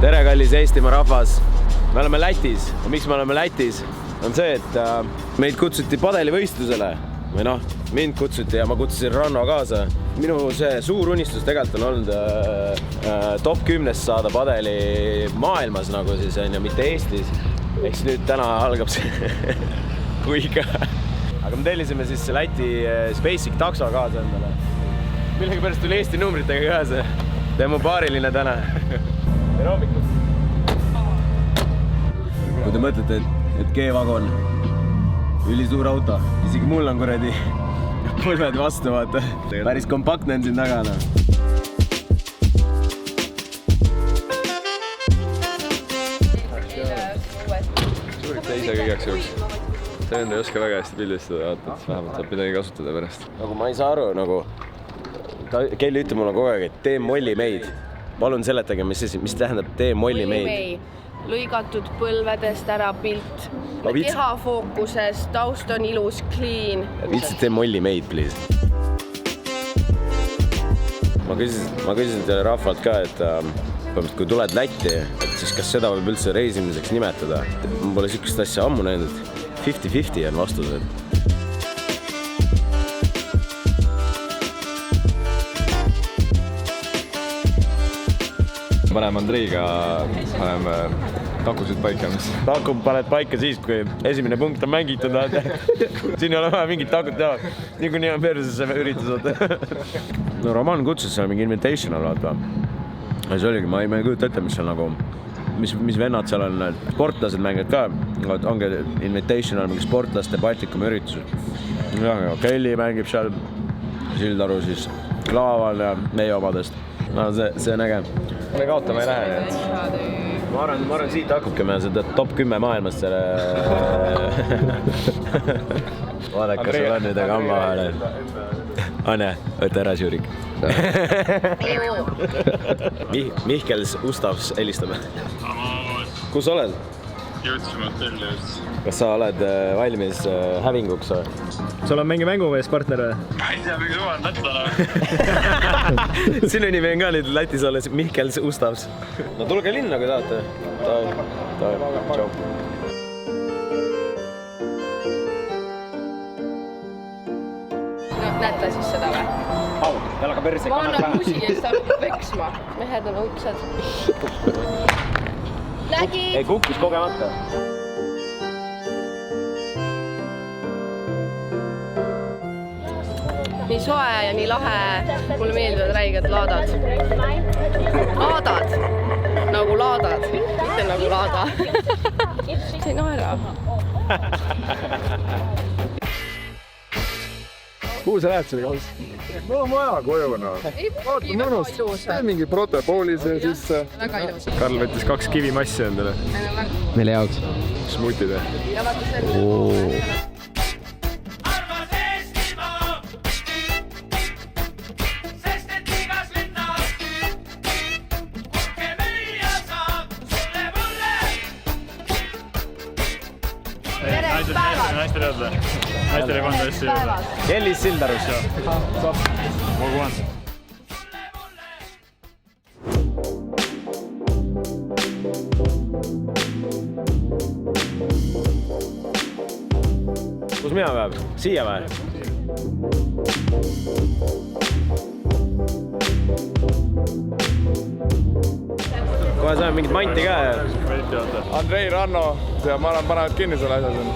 Tere, kallis Eestimaa rahvas! Me oleme Lätis. Ja miks me oleme Lätis? On see, et meid kutsuti padelivõistlusele. Või noh, mind kutsuti ja ma kutsusin Ranno kaasa. Minu see suur unistus tegelikult on olnud top 10 saada padeli maailmas, nagu siis on ja mitte Eestis. Eks nüüd täna algab see kuiga. Aga me tellisime siis Läti Spacek takso kaasa endale. Millega pärast tuli Eesti numbritega kaasa. Teeme paariline täna. Tere hommikut! Kui te mõtlete, et G-vagon, ülisuur auto, isegi mul on kuradi põlved vastu, vaata. Päris kompaktne on siin tagana. Suurik ta ise kõigeks juhuks. See enda ei oska väga hästi pildistada, vaata, et vähemalt saab midagi kasutada pärast. Nagu ma ei saa aru, nagu Kelly ütleb mulle kogu aeg, et tee molli meid. Palun seletage, mis tähendab tee molli meid. Lõigatud põlvedest ära pilt, keha fookuses, taust on ilus, clean. Viitsid tee molli meid, please. Ma küsisin teile rahvalt ka, et kui tuled Lätti, siis kas seda võib üldse reisimiseks nimetada? Ma pole sükest asja ammu näinud, 50-50 on vastused. Paneme Andreiga, paneme takusid paika. Taku paned paika siis, kui esimene punkt on mängitud. Siin ei ole vaja mingit takut teha. Nii kui nii on perses see üritus. No Roman kutsus seal mingi invitational, vaata. Ja see oligi, ma ei kujuta ette, mis seal nagu, mis vennad seal on, sportlased mängivad ka. Ongi invitational, mingi sportlaste Baltikumi üritus. Kelly mängib seal, Sildaru siis Klaaval ja meie omadest. No see on äge. Me kaotama ei lähe. Ma arvan, siit hakkubki meil seda top 10 maailmas selle... Vaadake, kas sul on nüüd aga amma vahele. Anne, võtta ära Suurik. Mihkels Ustavs helistab. Kus oled? Jõudsime hotelli just. Kas sa oled valmis hävinguks? Sul on mingi mängumeespartner või? Ma ei tea, mingi suva on nätala. Sinu nimi on ka nüüd Lätis olles Mihkels Ustavs. No tulge linna, kui tahate. Tšau. Näete siis seda või? Au, jalaga perse. Ma annan kusi eest hakkab peksma. Mehed on õudsad. Nägi! Ei, kukkus kogemata. Nii soe ja nii lahe. Mulle meeldivad räiged laadad. Laadad! Nagu laadad. Mitte nagu laada. See ei naera. Kuhu sa lähed selle kaus? Mul on vaja koju. Vaata mõnus. See on mingi protepoolis ja sisse. Väga ilus. Karl võttis 2 kivimassi endale. Mille jaoks? Smutide. Ja vaata selle. Naiste teadle. Naiste oli pannud hästi juurde. Kellis Sildarus. Kogu on. Kus mina peab? Siia või? Kohe saame mingit manti ka. Andrei, Ranno ja ma olen panevad kinni selle asja siin.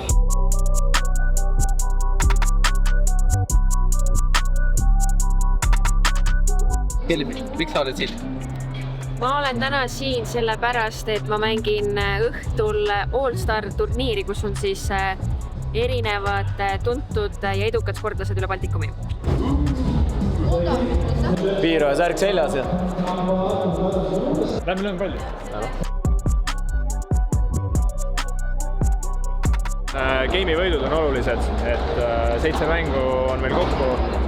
Kelly, miks sa oled siin? Ma olen täna siin sellepärast, et ma mängin õhtul All-Star turniiri, kus on siis erinevad tuntud ja edukad sportlased üle Baltikumi. Piiru ja särk seljas. Lähme löön palli. Game'i võidud on olulised, et 7 mängu on meil kokku,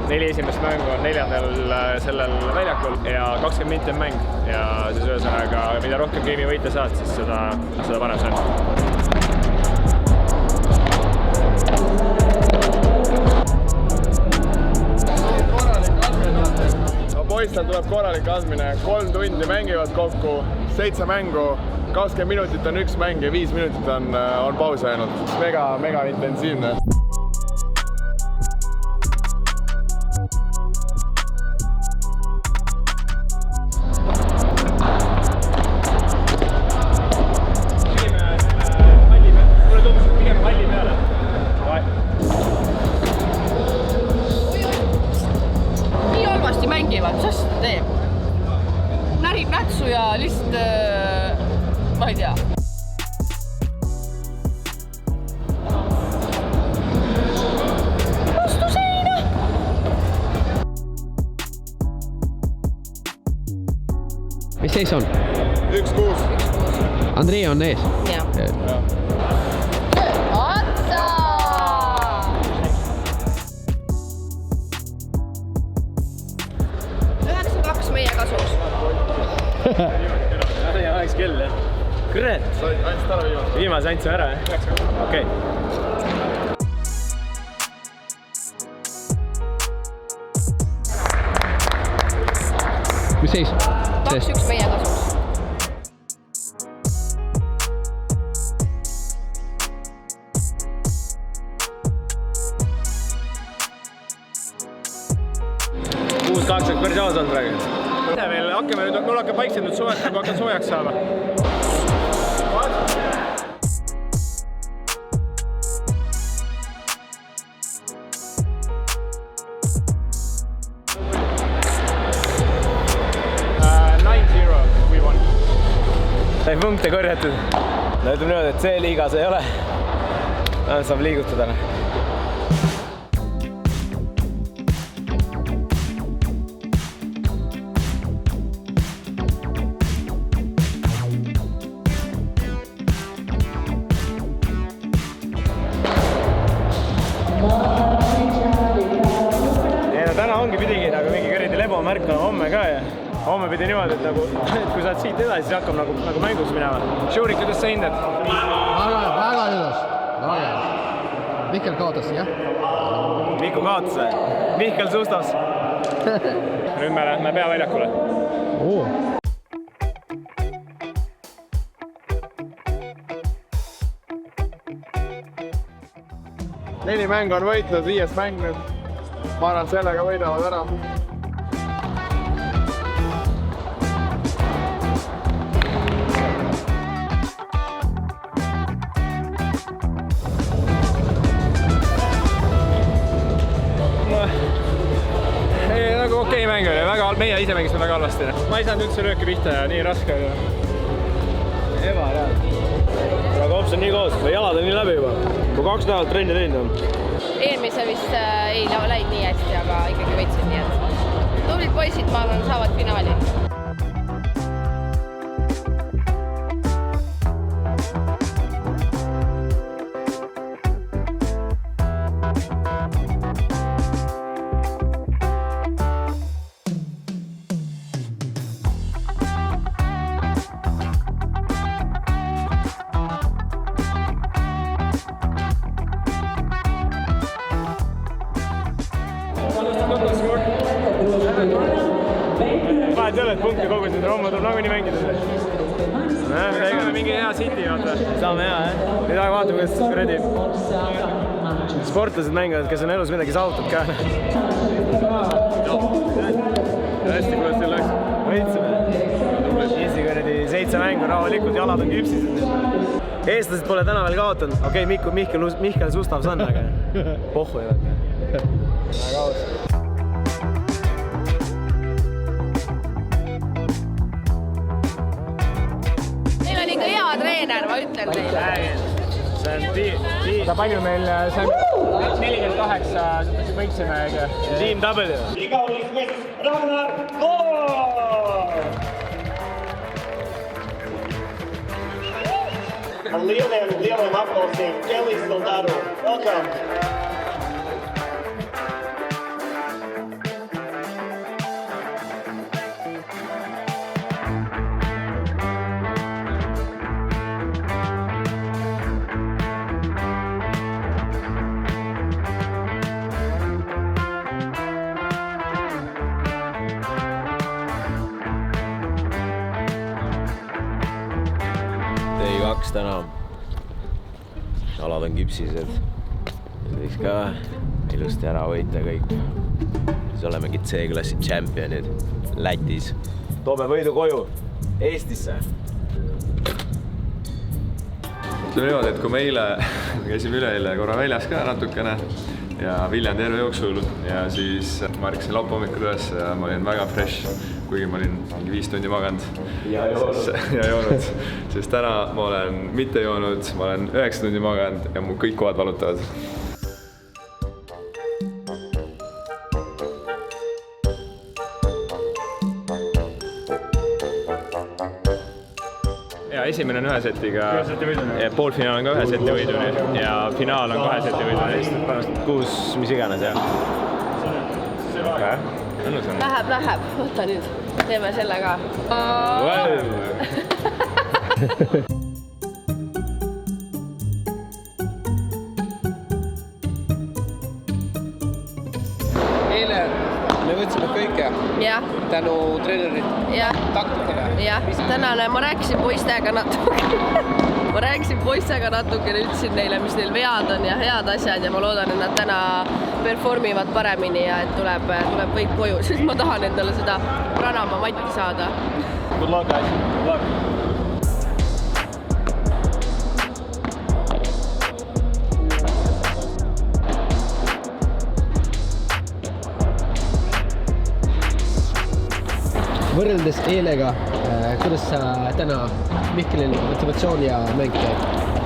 4 esimest mängu on 4. sellel väljakul ja 20 minti on mäng. Ja siis ühesõnaga, mida rohkem game'i võita saad, siis seda parem see on. Poistel tuleb korralik andmine, 3 tundi mängivad kokku, 7 mängu, 20 minutit on üks mäng ja 5 minutit on pausi ainult. Mega intensiivne. Närib nätsu ja lihtsalt, ma ei tea. Vastu seina! Mis seis on? 1-6. Andrei on ees. Jah. Otsa! 9-2 meie kasuks. Ja oleks küll, jah. Kurat! Andsid ära viimase? Viimase andsime ära, jah? Okei. Mis seis? 2-1 meie kasuks. Uus 2 on päris aus olnud praegu. Veel hakkame nüüd, mul hakkab vaikselt nüüd kui hakkan soojaks saama. Sai punkte korjatud. No ütleme niimoodi, et see liigas ei ole. Saab liigutada. Täna ongi pidigi nagu mingi kõrdi lebomärk on homme ka ja homme pidi niimoodi, et nagu, et kui saad siit edasi, siis hakkab nagu mängus minema. Šurik, kuidas sa hindad? Väga ilus. Mihkel kaotas, jah? Miku kaotas või? Mihkel Sustavs. Nüüd me lähme peaväljakule. Neli mängu on võitnud, 5 mäng nüüd. Ma arvan, sellega võidavad ära. Nagu okei mäng oli, meie ise mängisime väga halvasti. Ma ei saanud üldse lööki pihta ja nii raske oli. Aga hops on nii koos, jalad on nii läbi juba. Kui 2 nädalat trenni teinud on. Eelmise vist ei läinud nii hästi, aga ikkagi võitsid nii, et tublid poisid, ma arvan, saavad finaali. Vahet ei ole, et punkte kogusid, homme tuleb nagunii mängida. Saame mingi hea City, vaata. Saame hea, jah. Nüüd aega vaatame, kuidas kuradi sportlased mängivad, kes on elus midagi saavutanud ka. Hästi, kuidas teil läks? Võitsime. Eessi kuradi 7 mängu rahulikult, jalad on küpsised. Eestlased pole täna veel kaotanud. Okei, Mihkel Sustavs on, aga pohhu ei vaata. Väga aus. Neil on ikka hea treener, ma ütlen teile. See on palju meil, see on 48 võiksime. Team W. Ragnar Gool! A lieliem aplausiem Kelly Soldado. Welcome. Day 2 täna. Jalad on küpsised. Võiks ka ilusti ära võita kõik. Siis olemegi C-klassi championid Lätis. Toome võidu koju Eestisse. See on niimoodi, et kui me eile käisime üleeile korra väljas ka natukene ja Viljandi järve jooksul ja siis ma ärkasin laupäeva hommikul üles ja ma olin väga fresh, kuigi ma olin mingi 5 tundi maganud ja joonud. Sest täna ma olen mitte joonud, ma olen 9 tundi maganud ja mu kõik kohad valutavad. Esimene on 1 setiga, poolfinaal on ka 1 seti võiduni ja finaal on 2 seti võiduni. 6, mis iganes, jah. Läheb, võta nüüd, teeme selle ka. Eile me võtsime kõike tänu treenerit taktikale. Tänane ma rääkisin poistega natukene, ütlesin neile, mis neil vead on ja head asjad ja ma loodan, et nad täna performivad paremini ja et tuleb kõik koju, sest ma tahan endale seda Ranamaa matti saada. Good luck, guys. Good luck. Võrreldes eilega, kuidas sa täna Mihkelil motivatsioon ja mäng käib?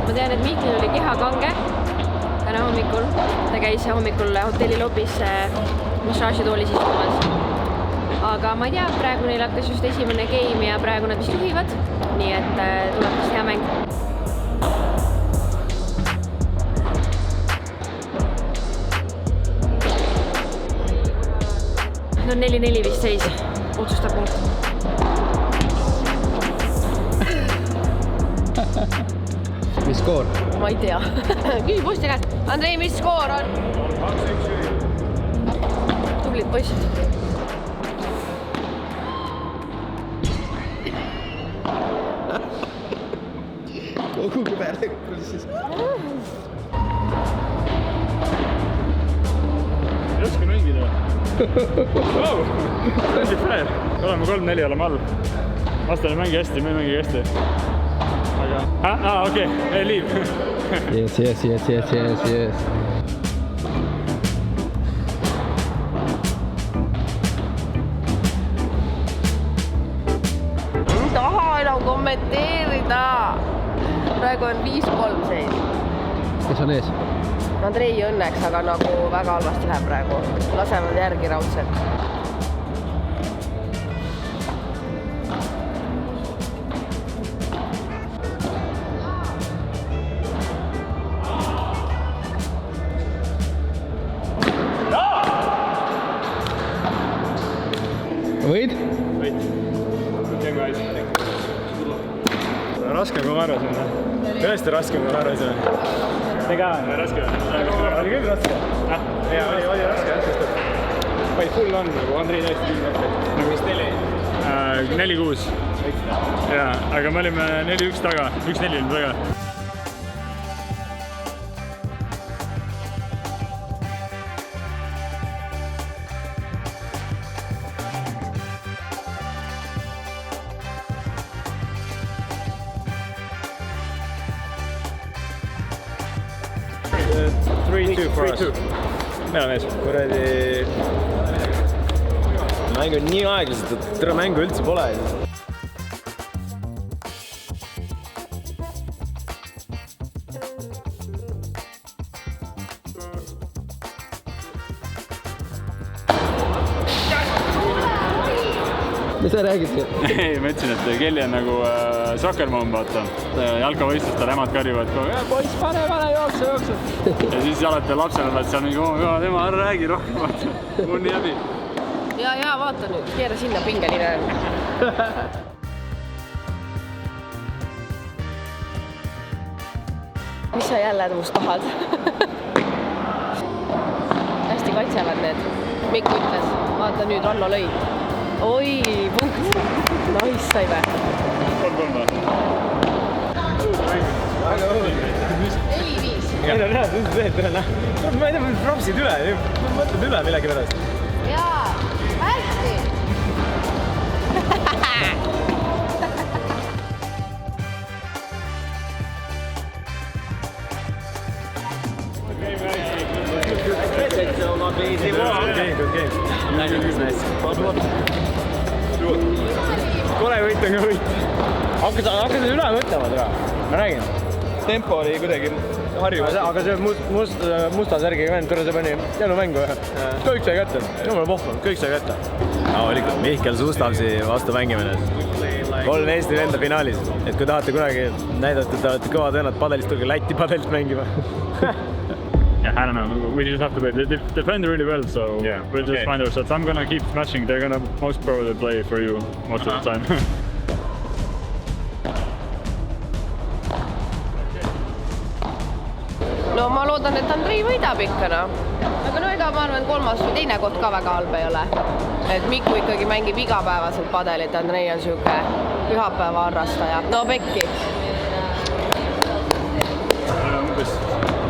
Ma tean, et Mihkel oli kehakange täna hommikul. Ta käis hommikul hotelli lobis massaažitoolis istumas. Aga ma ei tea, praegu neil hakkas just esimene game ja praegu nad vist juhivad. Nii et tuleb vist hea mäng. No 4-4 vist seis. Otsustab punkt. Mis skoor? Ma ei tea. Küsi poiste käest. Andrei, mis skoor on? 2-1. Tublid poisid. Kogu peale siis. Raske mängida. Wow, see on fair. Oleme 3-4, oleme all. Vastan ei mängi hästi, me ei mängi hästi. Aga... okei, leave. Yes. Ei taha enam kommenteerida. Praegu on 5-3 seis. Kes on ees? Andrei õnneks, aga nagu väga halvasti läheb praegu. Lasevad järgi raudselt. Võid? Võid. Raskem kui ma arvasin. Tõesti raskem kui ma arvasin. Tega on raske. Oli küll raske. Oli raske, sest et vaid full on, nagu Andrei täiesti kindlasti. Mis teil oli? 4-6. Jaa, aga me olime 4-1 taga. 1-4 olime taga. Meil on ees. Kuradi... Mäng on nii aeglaselt, et tere mängu üldse pole. Mis sa räägid siin? Ei, ma ütlesin, et Kelly on nagu soccer mom, vaata. Jalkavõistlustel emad karjuvad kogu aeg, poiss, pane, jooksu. Ja siis alati lapsena oled seal mingi, tema ära räägi rohkem, vaata. Mul nii häbi. Ja, vaata nüüd, keera sinna pingeline. Mis sa jälle muust tahad? Hästi kaitsevad need. Mikk ütles, vaata nüüd, Ranno lõi. Oi, punkt. Nice sai või? 3-3 või? Meil on reaalselt üldse see, et ma ei tea, propsid üle, mõtled üle millegi pärast. Jaa, hästi. Kole võit on ka võit. Hakkas üle mõtlema täna, ma räägin. Tempo oli kuidagi harjumas. Aga see musta särgiga vend, see pani jälumängu. Kõik sai kätte, jumala pohva, kõik sai kätte. Loomulikult Mihkel Sustavsi vastu mängimine. 3 Eesti venda finaalis. Et kui tahate kunagi näidata, et olete kõva tõenad padelist, tulge Läti padelit mängima. Yeah, I don't know. We just have to play. They defend really well, so we'll just find ourselves. I'm gonna keep smashing. They're gonna most probably play for you most of the time. No ma loodan, et Andrei võidab ikka, no. Aga no ega ma arvan, et 3. või 2. koht ka väga halb ei ole. Et Miku ikkagi mängib igapäevaselt padelit, Andrei on siuke pühapäeva harrastaja. No pekki.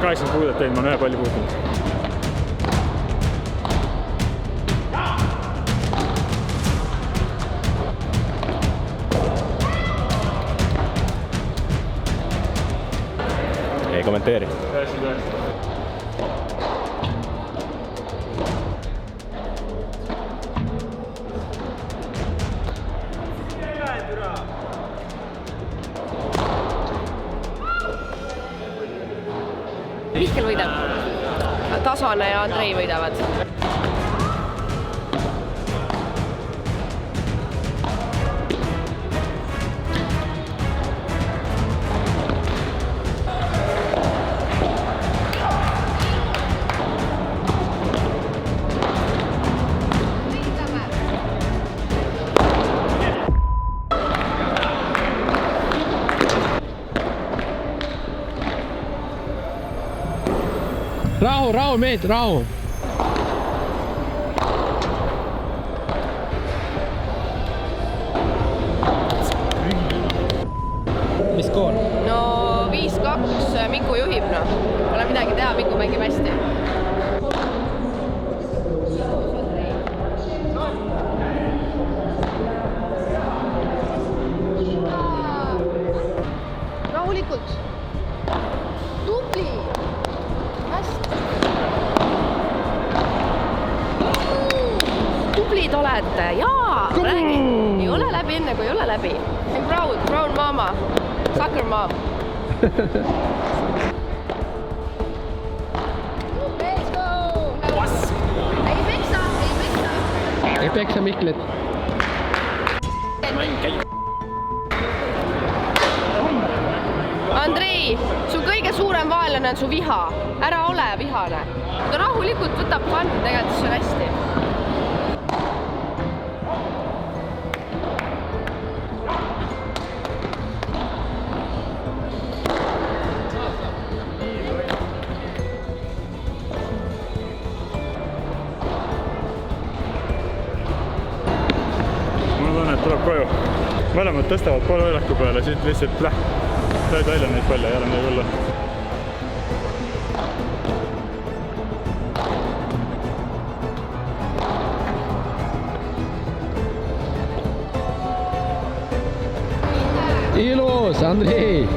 80 puudet teinud, ma olen 1 palli puutunud. Ei kommenteeri. Mihkel võidab. Tasane ja Andrei võidavad. Rahu, mehed, rahu. Mis skoor? No 5-2 Miku juhib, no. Pole midagi teha, Miku mängib hästi. Rahulikult. Tubli. Tublid olete, jaa, räägi. Ei ole läbi enne, kui ei ole läbi. I'm proud mama, soccer mom. Let's go! Ei peksa. Ei peksa Mihklit. Andrei, su kõige suurem vaenlane on su viha. Ära ole vihane. Ta rahulikult võtab fun, tegelikult see on hästi. Ma tunnen, et tuleb koju. Mõlemad tõstavad poole väljaku peale, siis lihtsalt lööd välja neid palle, ei ole midagi hullu. Ilus, Andrei!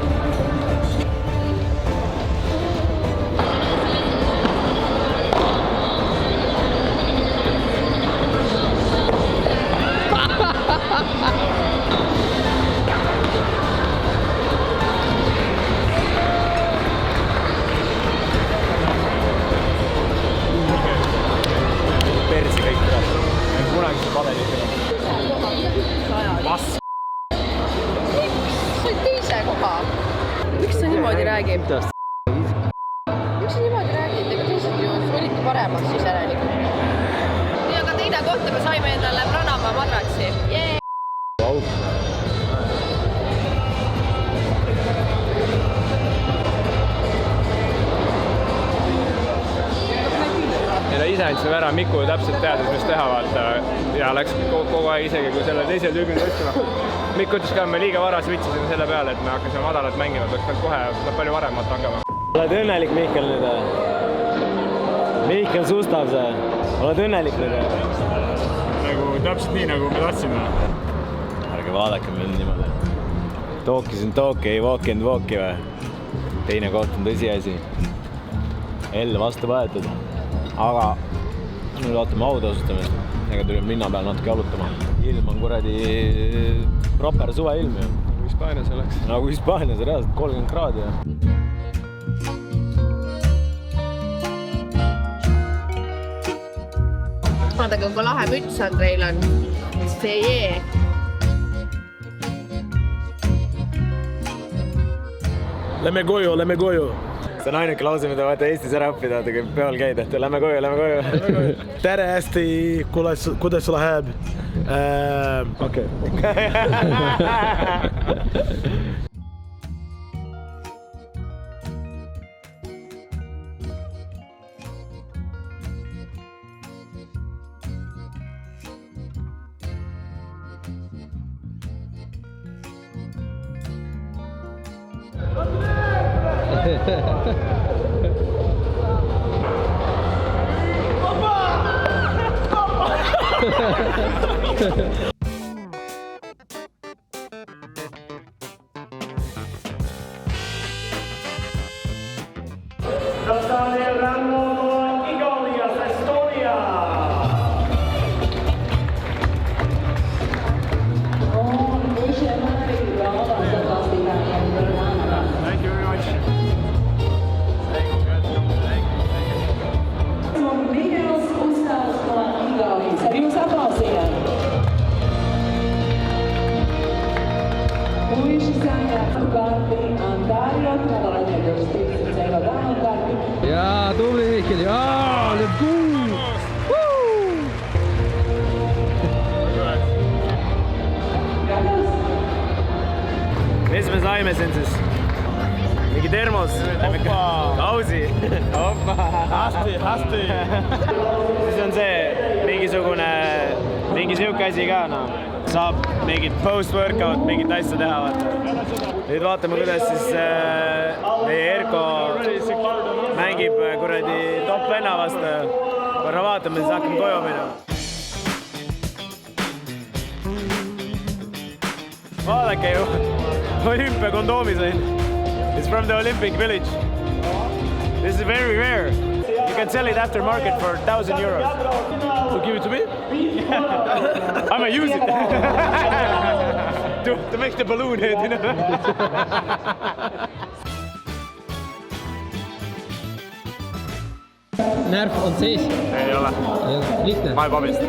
Persi kõik peab. Kunagi see padelit enam. Vass. Said teise koha. Miks sa niimoodi räägib? Miks sa niimoodi räägid? Ega teised ju olidki paremad siis järelikult. Nii, aga 2. kohta me saime endale Pranamaa madratsi. Ja ise andsime ära, Miku täpselt teadis, mis teha, vaata. Ja läks kogu aeg isegi, kui selle teise tüübini võtsime. Miku ütles ka, me liiga varas vitsisime selle peale, et me hakkasime madalat mängima, tuleks kohe palju varem hakkama. Oled õnnelik, Mihkel, nüüd? Mihkel Sustavse, oled õnnelik nüüd? Nagu täpselt nii, nagu me tahtsime. Ärge vaadake mind niimoodi. Talk isn't talk, ei walk and walki või? Teine koht on tõsiasi. Elle vastu võetud. Aga nüüd vaatame autasustamist. Ega tulime linna peal natuke jalutama. Ilm on kuradi proper suveilm ju. Hispaanias oleks. Nagu Hispaanias reaalselt 30 kraadi. Vaadake, kui lahe müts Andreil on. See jee. Lähme koju. See on ainuke lause, mida vaata Eestis ära õppida, kui peol käid, et lähme koju. Tere hästi, kuidas sul läheb? Okei. Nastane ranno Igalias Estonia. Thank you very much. Jaa, tubli Mihkel, jaa, let's go! Mis me saime siin siis? Mingi termos? Kausi? Hästi. Siis on see mingi siuke asi ka, no. Saab mingit post-workout, mingit asja teha, vaata. Nüüd vaatame, kuidas siis meie Erko mängib kuradi top venna vastu. Korra vaatame, siis hakkame koju minema. Vaadake ju, Olympia kondoomi sain. It's from the Olympic Village. This is very rare. You can sell it after market for €1,000. So give it to me? I might use it. to make the balloon head, you know? Närv on sees? Ei ole. Lihtne? My bobist.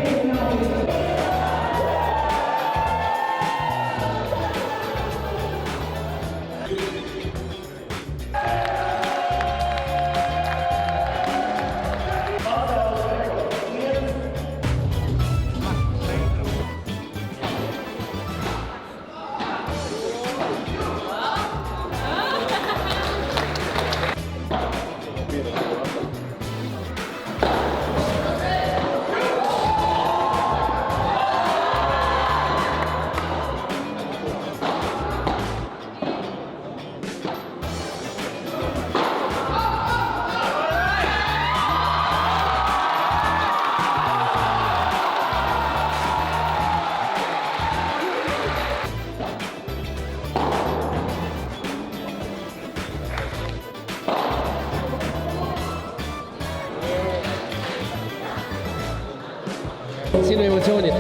Sinu emotsioonid?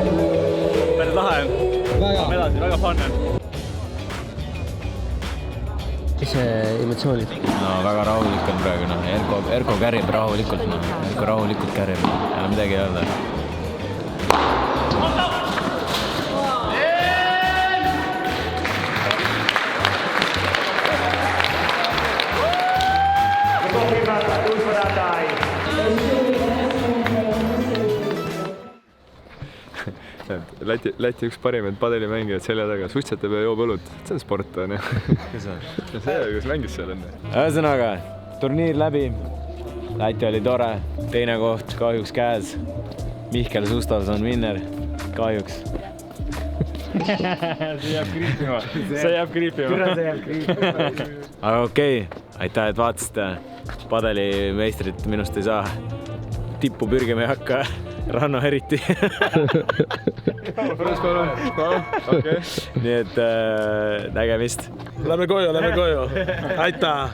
Päris lahe on. Edasi, väga fun on. Mis emotsioonid? No väga rahulik on praegu, no. Erko kärib rahulikult, no. Erko rahulikult kärib. Ei ole midagi öelda. Läti üks parimaid padelimängijad selja taga, suitsetab ja joob õlut. See on sport, on ju. See, kes mängis seal enne. Ühesõnaga, turniir läbi. Läti oli tore. Teine koht kahjuks käes. Mihkel Sustavs on winner. Kahjuks. see jääb kriipima. Aga okei, aitäh, et vaatasite. Padelimeistrit minust ei saa. Tippu pürgima ei hakka. Ranno eriti. Nii et nägemist. Lähme koju. Aitäh.